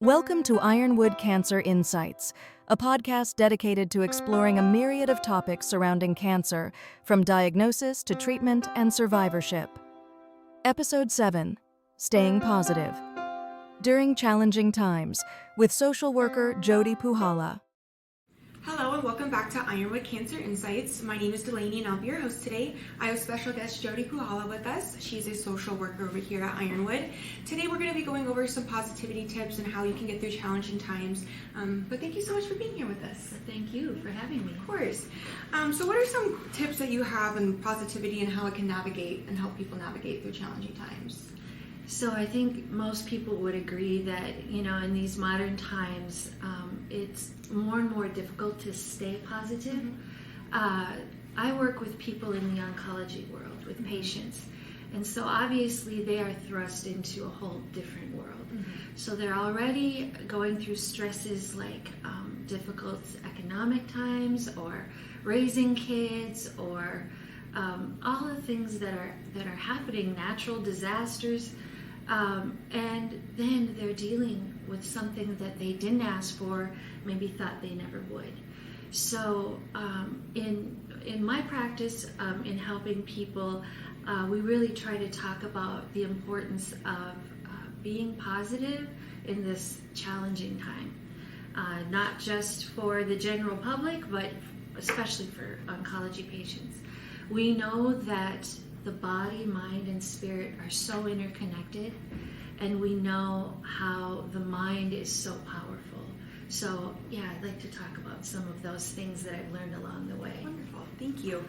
Welcome to Ironwood Cancer Insights, a podcast dedicated to exploring a myriad of topics surrounding cancer, from diagnosis to treatment and survivorship. Episode 7, Staying Positive. During Challenging Times, with social worker Jodi Puhalla. Hello and welcome back to Ironwood Cancer Insights. My name is Delaney and I'll be your host today. I have special guest Jodi Puhalla with us. She's a social worker over here at Ironwood. Today we're going to be going over some positivity tips and how you can get through challenging times. But thank you so much for being here with us. Thank you for having me. Of course. So what are some tips that you have on positivity and how it can navigate and help people navigate through challenging times? So I think most people would agree that, in these modern times, it's more and more difficult to stay positive. I work with people in the oncology world, with patients. And so obviously they are thrust into a whole different world. So they're already going through stresses like difficult economic times or raising kids or all the things that are happening, natural disasters. And then they're dealing with something that they didn't ask for, maybe thought they never would. So in my practice, in helping people, we really try to talk about the importance of being positive in this challenging time. Not just for the general public, but especially for oncology patients. We know that the body, mind, and spirit are so interconnected, and we know how the mind is so powerful. So, I'd like to talk about some of those things that I've learned along the way. Wonderful, thank you.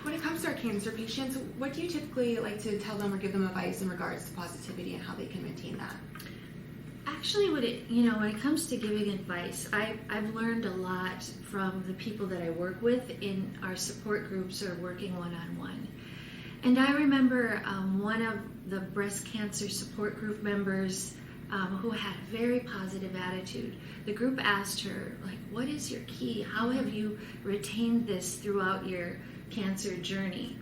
When it comes to our cancer patients, what do you typically like to tell them or give them advice in regards to positivity and how they can maintain that? Actually, when it comes to giving advice, I've learned a lot from the people that I work with in our support groups or working one-on-one. And I remember one of the breast cancer support group members who had a very positive attitude. The group asked her, what is your key? How have you retained this throughout your cancer journey?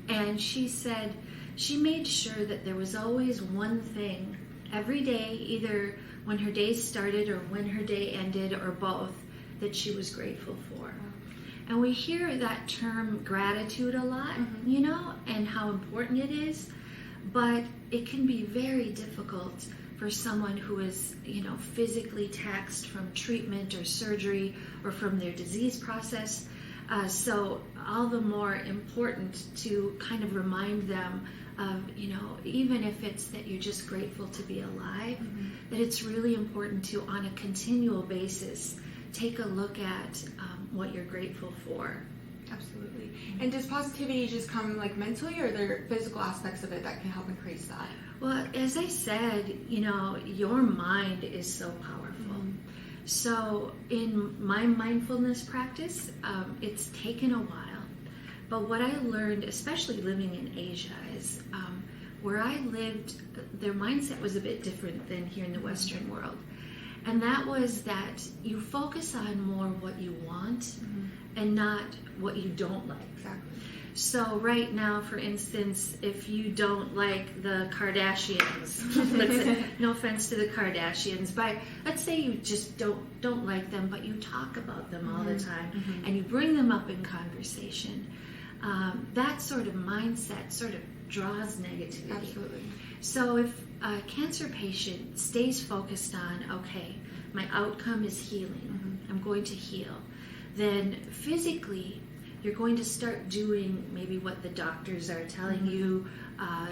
And she said she made sure that there was always one thing every day, either when her day started or when her day ended or both, that she was grateful for. And we hear that term gratitude a lot, and how important it is, but it can be very difficult for someone who is, physically taxed from treatment or surgery or from their disease process. So all the more important to kind of remind them of, even if it's that you're just grateful to be alive, that it's really important to, on a continual basis, take a look at what you're grateful for. Absolutely. And does positivity just come mentally, or are there physical aspects of it that can help increase that? Well, as I said, your mind is so powerful. So in my mindfulness practice, it's taken a while. But what I learned, especially living in Asia, is where I lived, their mindset was a bit different than here in the Western world. And that was that you focus on more what you want and not what you don't like. Exactly. So right now, for instance, if you don't like the Kardashians, let's say, no offense to the Kardashians, but let's say you just don't like them, but you talk about them all the time and you bring them up in conversation, that sort of mindset sort of draws negativity. Absolutely. So if a cancer patient stays focused on, okay, my outcome is healing, I'm going to heal, then physically you're going to start doing maybe what the doctors are telling you.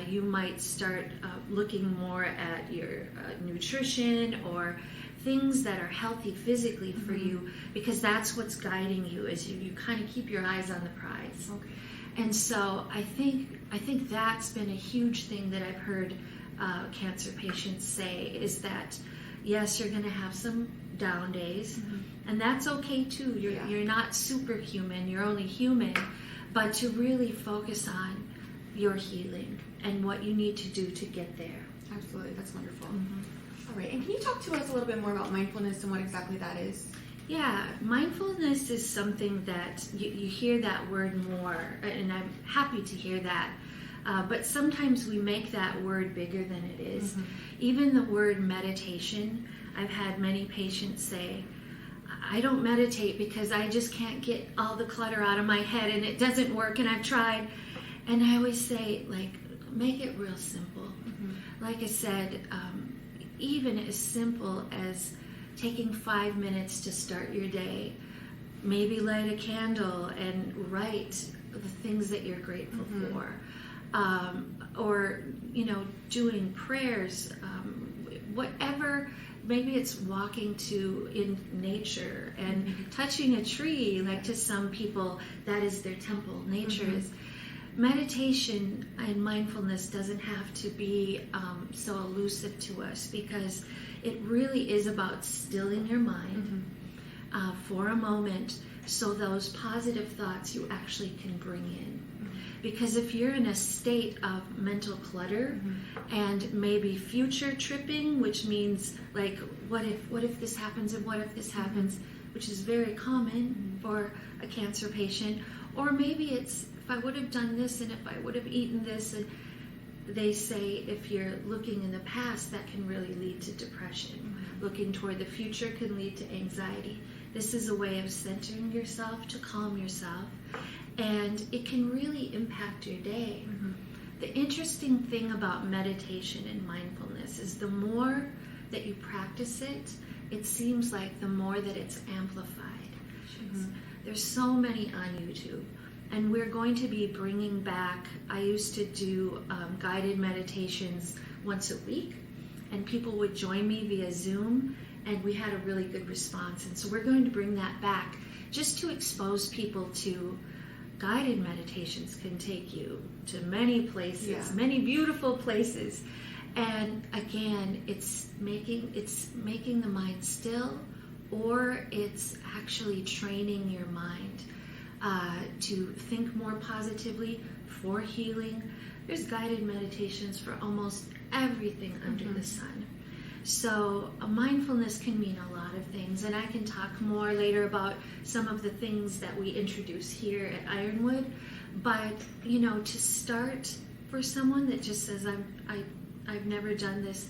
You might start looking more at your nutrition or things that are healthy physically for you, because that's what's guiding you as you kind of keep your eyes on the prize. Okay. And so I think that's been a huge thing that I've heard cancer patients say, is that yes, you're going to have some down days, and that's okay too. You're not superhuman, you're only human, but to really focus on your healing and what you need to do to get there. Absolutely, that's wonderful. All right, and can you talk to us a little bit more about mindfulness and what exactly that is? Yeah, mindfulness is something that you hear that word more, and I'm happy to hear that. But sometimes we make that word bigger than it is. Even the word meditation, I've had many patients say, I don't meditate because I just can't get all the clutter out of my head and it doesn't work and I've tried. And I always say, like, make it real simple. Like I said, even as simple as taking 5 minutes to start your day, maybe light a candle and write the things that you're grateful for, or doing prayers, whatever. Maybe it's walking in nature and touching a tree. Like, to some people, that is their temple. Nature is. Meditation and mindfulness doesn't have to be so elusive to us, because it really is about stilling your mind for a moment, so those positive thoughts you actually can bring in. Because if you're in a state of mental clutter and maybe future tripping, which means like, what if this happens and what if this happens, which is very common for a cancer patient, or maybe it's, if I would have done this and if I would have eaten this, and they say if you're looking in the past, that can really lead to depression. Looking toward the future can lead to anxiety. This is a way of centering yourself to calm yourself, and it can really impact your day. The interesting thing about meditation and mindfulness is the more that you practice it, it seems like the more that it's amplified. There's so many on YouTube. And we're going to be bringing back, I used to do guided meditations once a week, and people would join me via Zoom, and we had a really good response. And so we're going to bring that back just to expose people to guided meditations. Can take you to many places, many beautiful places. And again, it's making the mind still, or it's actually training your mind to think more positively for healing. There's guided meditations for almost everything under the sun. So mindfulness can mean a lot of things, and I can talk more later about some of the things that we introduce here at Ironwood. But to start, for someone that just says, I've never done this,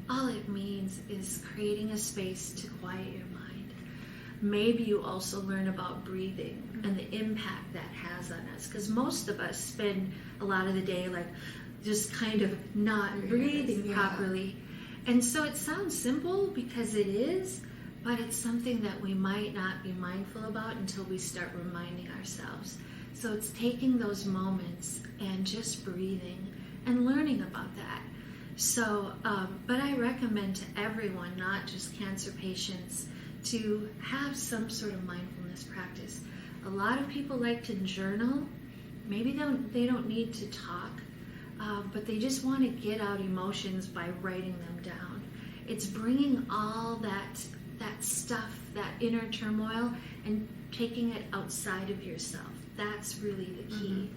all it means is creating a space to quiet your mind. Maybe you also learn about breathing and the impact that has on us, because most of us spend a lot of the day like just kind of not breathing properly. And so it sounds simple, because it is, but it's something that we might not be mindful about until we start reminding ourselves. So it's taking those moments and just breathing and learning about that. So, but I recommend to everyone, not just cancer patients, to have some sort of mindfulness practice. A lot of people like to journal. Maybe they don't need to talk, but they just want to get out emotions by writing them down. It's bringing all that stuff, that inner turmoil, and taking it outside of yourself. That's really the key.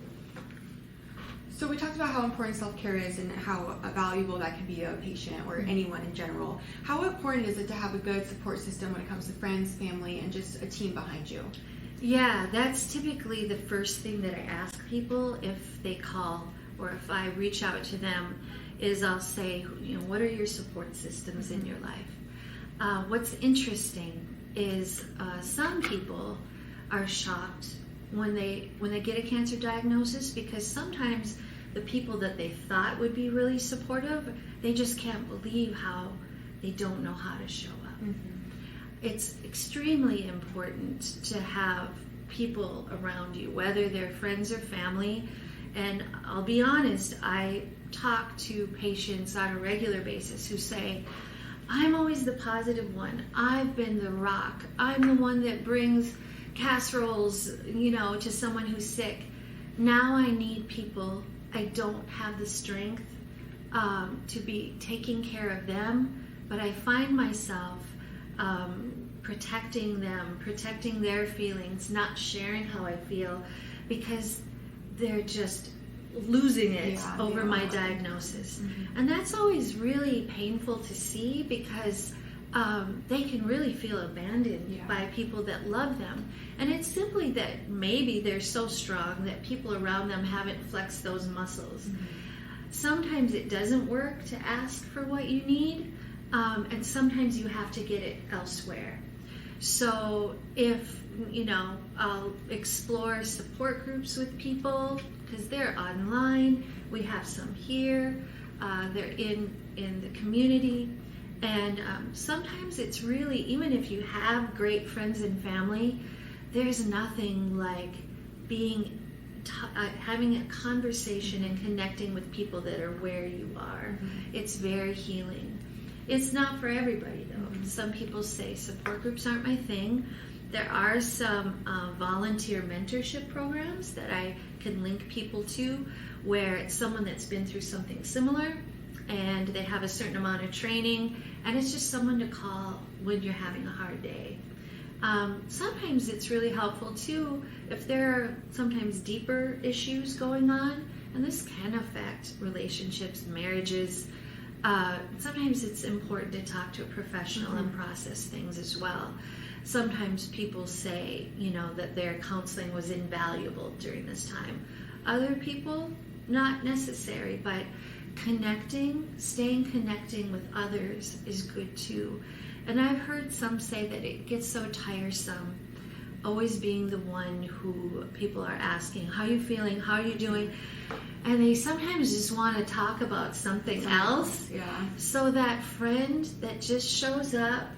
So we talked about how important self-care is and how valuable that can be to a patient or anyone in general. How important is it to have a good support system when it comes to friends, family, and just a team behind you? Yeah, that's typically the first thing that I ask people if they call or if I reach out to them, is I'll say, what are your support systems in your life? What's interesting is some people are shocked when they get a cancer diagnosis, because sometimes the people that they thought would be really supportive, they just can't believe how they don't know how to show up. It's extremely important to have people around you, whether they're friends or family. And I'll be honest, I talk to patients on a regular basis who say, I'm always the positive one. I've been the rock. I'm the one that brings casseroles, to someone who's sick. Now I need people. I don't have the strength to be taking care of them, but I find myself protecting them, protecting their feelings, not sharing how I feel, because they're just losing it over my diagnosis. And that's always really painful to see, because they can really feel abandoned by people that love them. And it's simply that maybe they're so strong that people around them haven't flexed those muscles. Sometimes it doesn't work to ask for what you need, and sometimes you have to get it elsewhere. So if, I'll explore support groups with people, because they're online. We have some here. They're in the community. And sometimes it's really, even if you have great friends and family, there's nothing like having a conversation and connecting with people that are where you are. It's very healing. It's not for everybody, though. Some people say support groups aren't my thing. There are some volunteer mentorship programs that I can link people to, where it's someone that's been through something similar and they have a certain amount of training, and it's just someone to call when you're having a hard day. Sometimes it's really helpful too if there are sometimes deeper issues going on, and this can affect relationships, marriages. Sometimes it's important to talk to a professional and process things as well. Sometimes people say, that their counseling was invaluable during this time. Other people, not necessary, but staying connecting with others is good too. And I've heard some say that it gets so tiresome, always being the one who people are asking, how are you feeling, how are you doing? And they sometimes just want to talk about something else. Yeah. So that friend that just shows up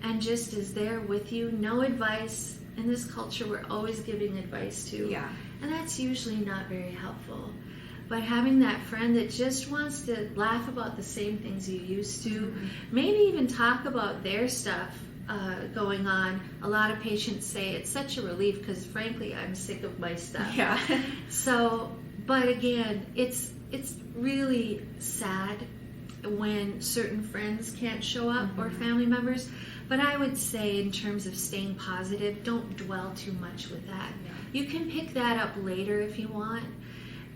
and just is there with you, no advice. In this culture, we're always giving advice to. Yeah. And that's usually not very helpful. But having that friend that just wants to laugh about the same things you used to, maybe even talk about their stuff going on. A lot of patients say it's such a relief because, frankly, I'm sick of my stuff. Yeah. So, but again, it's really sad when certain friends can't show up or family members. But I would say, in terms of staying positive, don't dwell too much with that. Yeah. You can pick that up later if you want.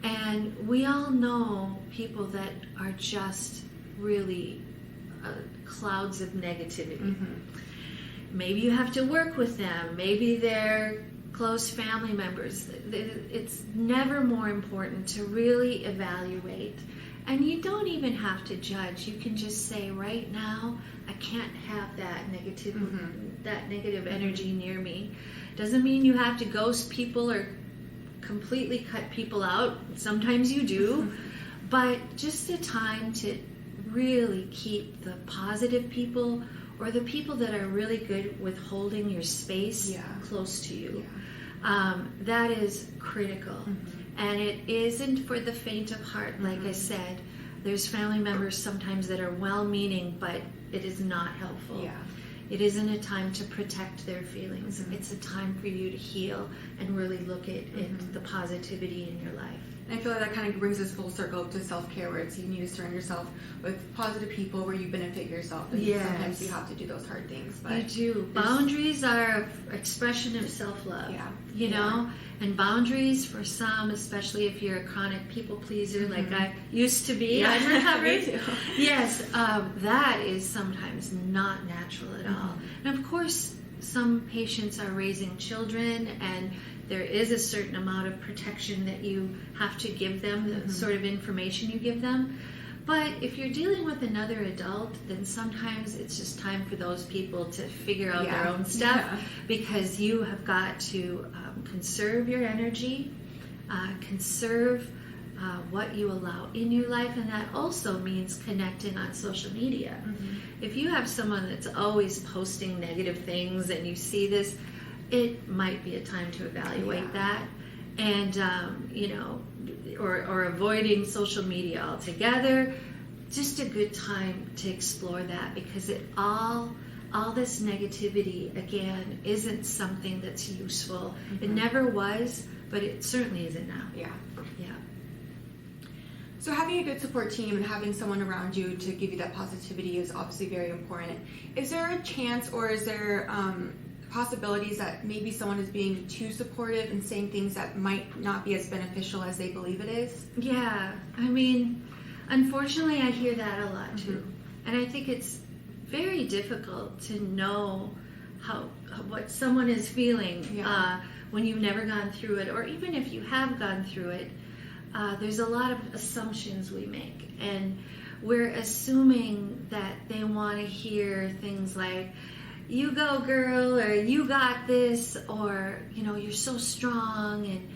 And we all know people that are just really clouds of negativity. Maybe you have to work with them. Maybe they're close family members. It's never more important to really evaluate. And you don't even have to judge. You can just say, right now, I can't have that negative energy near me. Doesn't mean you have to ghost people or completely cut people out. Sometimes you do. But just a time to really keep the positive people or the people that are really good with holding your space close to you. That is critical. And it isn't for the faint of heart, like I said. There's family members sometimes that are well-meaning, but it is not helpful. It isn't a time to protect their feelings. It's a time for you to heal and really look at the positivity in your life. And I feel like that kind of brings us full circle to self-care, where it's you need to surround yourself with positive people where you benefit yourself. And sometimes you have to do those hard things. But you do. Boundaries are an expression of self-love. You know? And boundaries for some, especially if you're a chronic people pleaser like I used to be, I'm recovered. Me too. Yes, that is sometimes not natural at all. And of course, some patients are raising children, and there is a certain amount of protection that you have to give them, the sort of information you give them. But if you're dealing with another adult, then sometimes it's just time for those people to figure out their own stuff, because you have got to conserve your energy, conserve what you allow in your life, and that also means connecting on social media. If you have someone that's always posting negative things and you see this, it might be a time to evaluate that, and or avoiding social media altogether. Just a good time to explore that, because all this negativity, again, isn't something that's useful. It never was, but it certainly isn't now. So having a good support team and having someone around you to give you that positivity is obviously very important. Is there a chance, or is there possibilities that maybe someone is being too supportive and saying things that might not be as beneficial as they believe it is? Yeah, I mean, unfortunately, I hear that a lot too. And I think it's very difficult to know what someone is feeling when you've never gone through it, or even if you have gone through it. There's a lot of assumptions we make, and we're assuming that they want to hear things like, you go girl, or you got this, or you're so strong,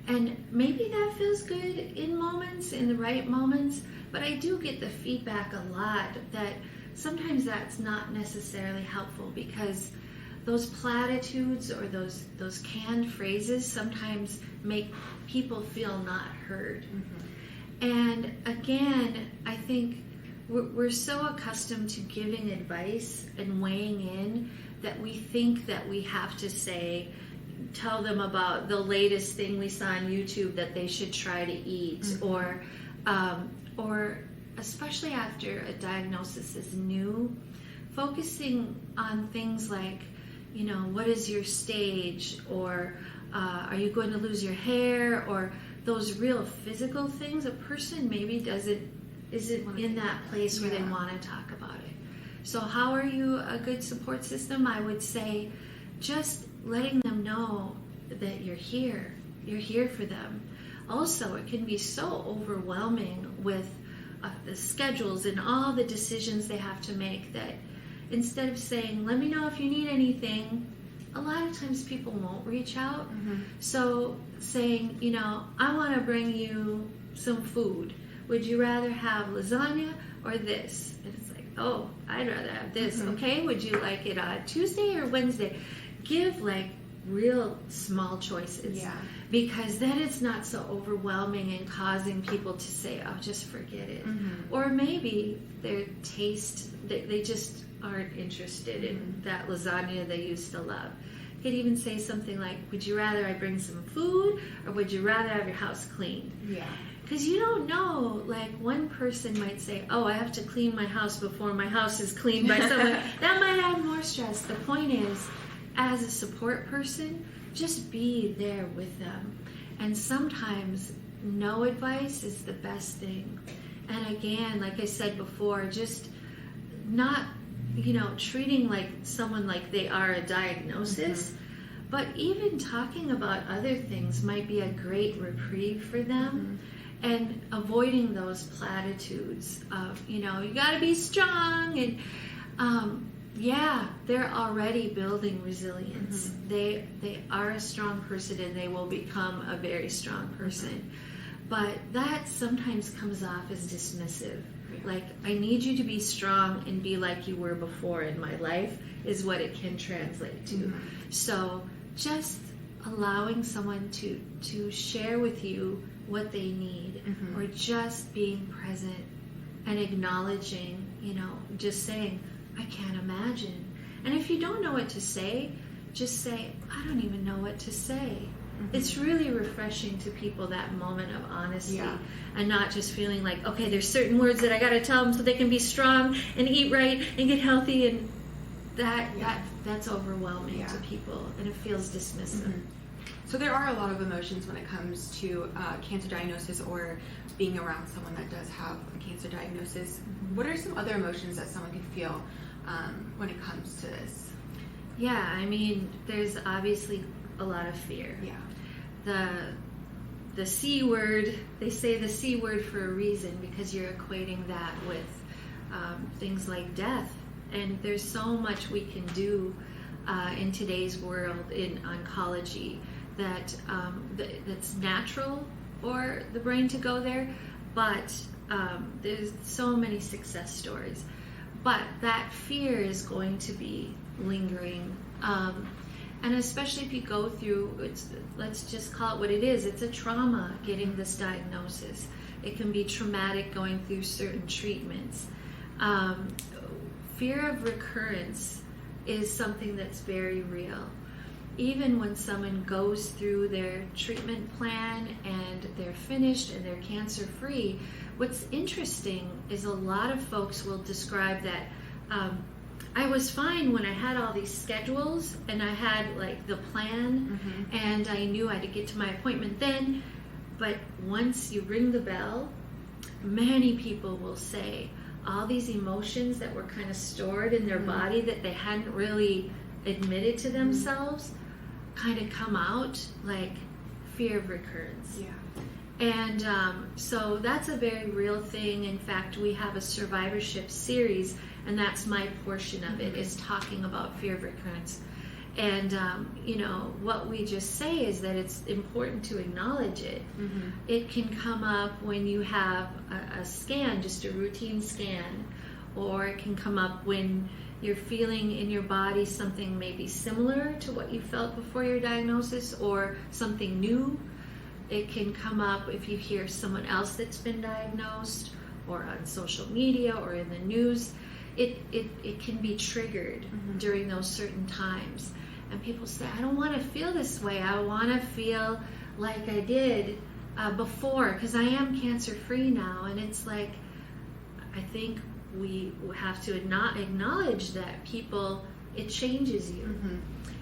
and maybe that feels good in moments, in the right moments, but I do get the feedback a lot that sometimes that's not necessarily helpful, because those platitudes or those canned phrases sometimes make people feel not heard. And again, I think we're so accustomed to giving advice and weighing in that we think that we have to tell them about the latest thing we saw on YouTube that they should try to eat, or especially after a diagnosis is new, focusing on things like, what is your stage, or are you going to lose your hair, or those real physical things. A person maybe isn't in that place where they want to talk about it. So how are you a good support system? I would say just letting them know that you're here for them. Also, it can be so overwhelming with the schedules and all the decisions they have to make that instead of saying, let me know if you need anything, a lot of times people won't reach out. So saying, I want to bring you some food. Would you rather have lasagna or this? And it's like, oh, I'd rather have this. Okay, would you like it on Tuesday or Wednesday? Give real small choices. Because then it's not so overwhelming and causing people to say, oh, just forget it. Or maybe their taste, they just aren't interested in that lasagna they used to love. You could even say something like, would you rather I bring some food, or would you rather have your house cleaned? Because you don't know, one person might say, oh, I have to clean my house before my house is cleaned by someone. That might add more stress. The point is, as a support person, just be there with them. And sometimes no advice is the best thing. And again, like I said before, just not treating someone like they are a diagnosis, but even talking about other things might be a great reprieve for them, and avoiding those platitudes of, you gotta be strong, and they're already building resilience. They are a strong person, and they will become a very strong person. But that sometimes comes off as dismissive. I need you to be strong and be like you were before in my life is what it can translate to. So just allowing someone to share with you what they need, or just being present and acknowledging, just saying, I can't imagine. And if you don't know what to say, just say, I don't even know what to say. It's really refreshing to people, that moment of honesty, and not just feeling like, okay, there's certain words that I got to tell them so they can be strong and eat right and get healthy, and that's overwhelming to people, and it feels dismissive. So there are a lot of emotions when it comes to cancer diagnosis, or being around someone that does have a cancer diagnosis. What are some other emotions that someone can feel when it comes to this? Yeah, I mean, there's obviously a lot of fear. The C word, they say the C word for a reason, because you're equating that with things like death. And there's so much we can do in today's world in oncology that's natural for the brain to go there, but there's so many success stories. But that fear is going to be lingering. And especially if you go through, let's just call it what it is. It's a trauma getting this diagnosis. It can be traumatic going through certain treatments. Fear of recurrence is something that's very real. Even when someone goes through their treatment plan and they're finished and they're cancer free, what's interesting is a lot of folks will describe that I was fine when I had all these schedules and I had the plan, and I knew I had to get to my appointment then. But once you ring the bell, many people will say all these emotions that were kind of stored in their body that they hadn't really admitted to themselves kind of come out, like fear of recurrence. And so that's a very real thing. In fact, we have a survivorship series, and that's my portion of it, is talking about fear of recurrence. And, what we just say is that it's important to acknowledge it. It can come up when you have a scan, just a routine scan, or it can come up when you're feeling in your body something maybe similar to what you felt before your diagnosis, or something new. It can come up if you hear someone else that's been diagnosed, or on social media, or in the news. It can be triggered during those certain times. And people say, I don't want to feel this way. I want to feel like I did before, because I am cancer-free now. And it's like, I think we have to acknowledge that it changes you.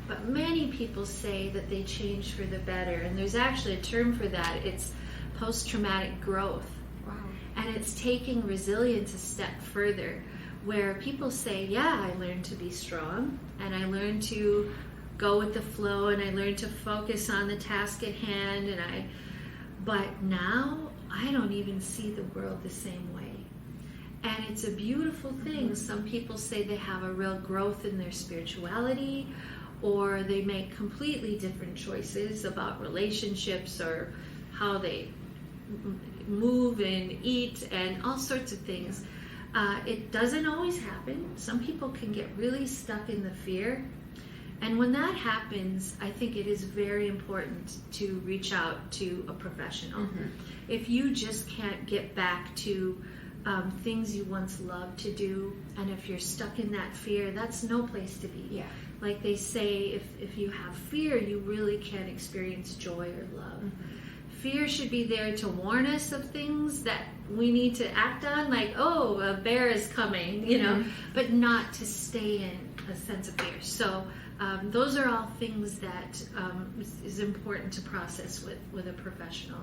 But many people say that they change for the better. And there's actually a term for that. It's post-traumatic growth. Wow. And it's taking resilience a step further, where people say, yeah, I learned to be strong, and I learned to go with the flow, and I learned to focus on the task at hand, but now I don't even see the world the same way. And it's a beautiful thing. Some people say they have a real growth in their spirituality, or they make completely different choices about relationships, or how they move and eat, and all sorts of things. It doesn't always happen. Some people can get really stuck in the fear. And when that happens, I think it is very important to reach out to a professional. If you just can't get back to things you once loved to do, and if you're stuck in that fear, that's no place to be. Yeah. Like they say, if you have fear, you really can't experience joy or love. Fear should be there to warn us of things that we need to act on, like, oh, a bear is coming, but not to stay in a sense of fear. So those are all things that is important to process with a professional.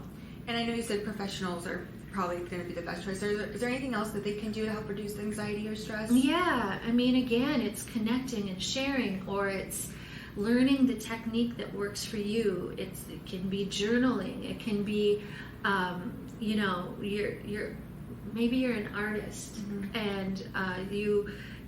And I know you said professionals are probably going to be the best choice. Is there anything else that they can do to help reduce anxiety or stress? Yeah, I mean, again, it's connecting and sharing, or it's learning the technique that works for you. It can be journaling. It can be, maybe you're an artist, and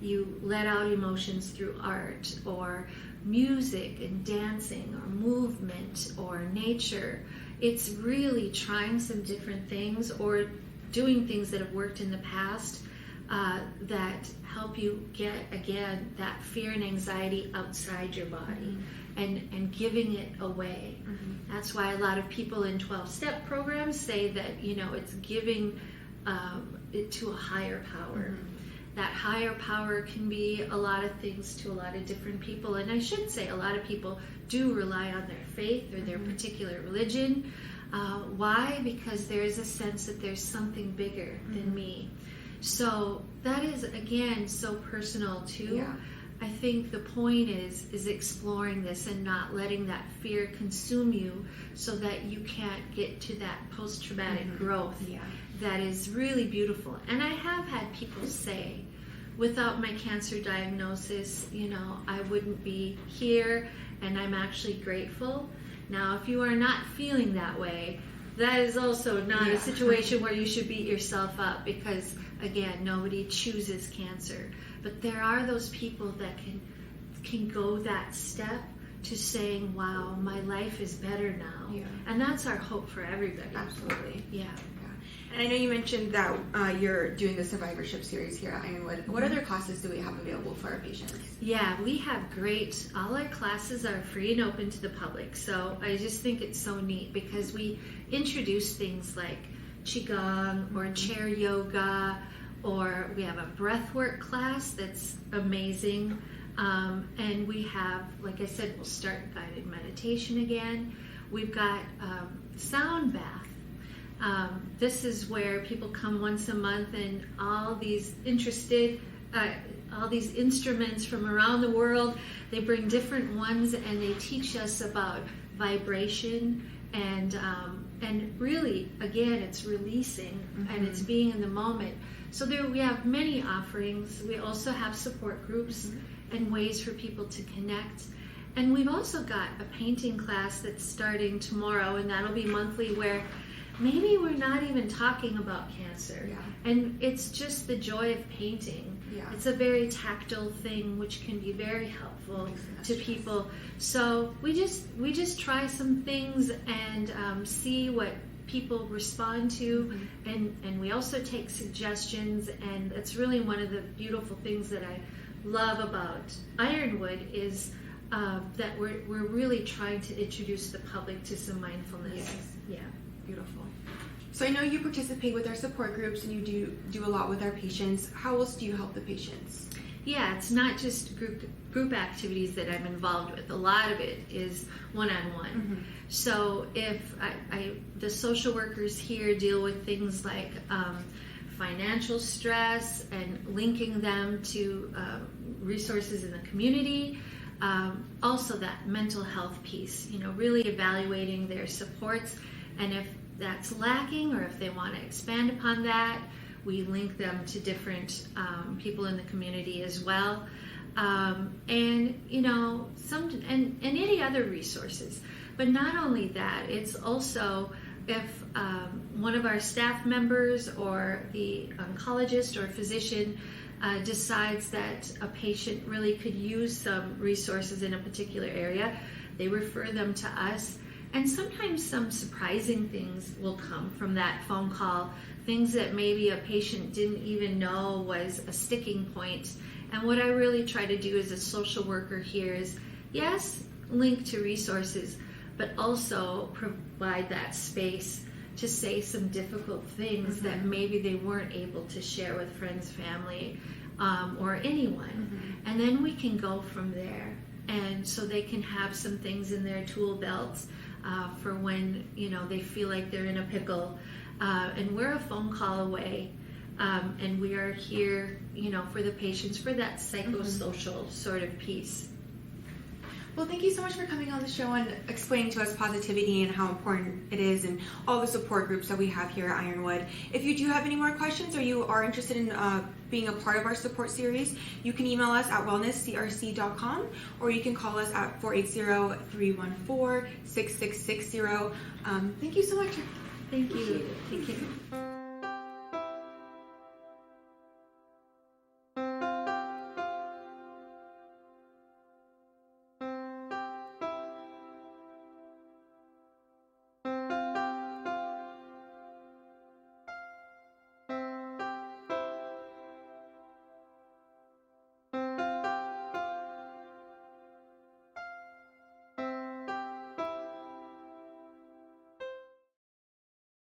you let out emotions through art, or music and dancing, or movement, or nature. It's really trying some different things, or doing things that have worked in the past that help you get, again, that fear and anxiety outside your body, and giving it away. That's why a lot of people in 12-step programs say that, it's giving it to a higher power. That higher power can be a lot of things to a lot of different people. And I should say a lot of people do rely on their faith or their particular religion. Why? Because there is a sense that there's something bigger than me. So that is, again, so personal too. Yeah. I think the point is exploring this and not letting that fear consume you, so that you can't get to that post-traumatic growth. Yeah. That is really beautiful. And I have had people say, without my cancer diagnosis, I wouldn't be here, and I'm actually grateful. Now, if you are not feeling that way, that is also not a situation where you should beat yourself up, because, again, nobody chooses cancer. But there are those people that can go that step to saying, wow, my life is better now. Yeah. And that's our hope for everybody. Absolutely. Yeah. And I know you mentioned that you're doing the survivorship series here at Ironwood. What other classes do we have available for our patients? Yeah, we have all our classes are free and open to the public. So I just think it's so neat, because we introduce things like Qigong or chair yoga, or we have a breathwork class that's amazing. And we have, like I said, we'll start guided meditation again. We've got sound bath. This is where people come once a month, and all these instruments from around the world, they bring different ones, and they teach us about vibration, and really, again, it's releasing, and it's being in the moment. So we have many offerings. We also have support groups and ways for people to connect. And we've also got a painting class that's starting tomorrow, and that'll be monthly, where maybe we're not even talking about cancer. Yeah. And it's just the joy of painting. Yeah. It's a very tactile thing which can be very helpful to people. So we just try some things and see what people respond to, and we also take suggestions, and it's really one of the beautiful things that I love about Ironwood is that we're really trying to introduce the public to some mindfulness. Yes. Yeah. Beautiful. So I know you participate with our support groups and you do a lot with our patients. How else do you help the patients? Yeah, it's not just group activities that I'm involved with. A lot of it is one-on-one. So if the social workers here deal with things like financial stress and linking them to resources in the community, also that mental health piece, really evaluating their supports, and if that's lacking or if they want to expand upon that, we link them to different people in the community as well, and any other resources. But not only that, it's also if one of our staff members or the oncologist or physician decides that a patient really could use some resources in a particular area, they refer them to us. And sometimes some surprising things will come from that phone call, things that maybe a patient didn't even know was a sticking point. And what I really try to do as a social worker here is, yes, link to resources, but also provide that space to say some difficult things that maybe they weren't able to share with friends, family, or anyone. And then we can go from there. And so they can have some things in their tool belts for when they feel like they're in a pickle, and we're a phone call away, and we are here for the patients for that psychosocial sort of piece. Well, thank you so much for coming on the show and explaining to us positivity and how important it is and all the support groups that we have here at Ironwood. If you do have any more questions or you are interested in being a part of our support series, you can email us at wellnesscrc.com or you can call us at 480-314-6660. Thank you so much. Thank you. Thank you.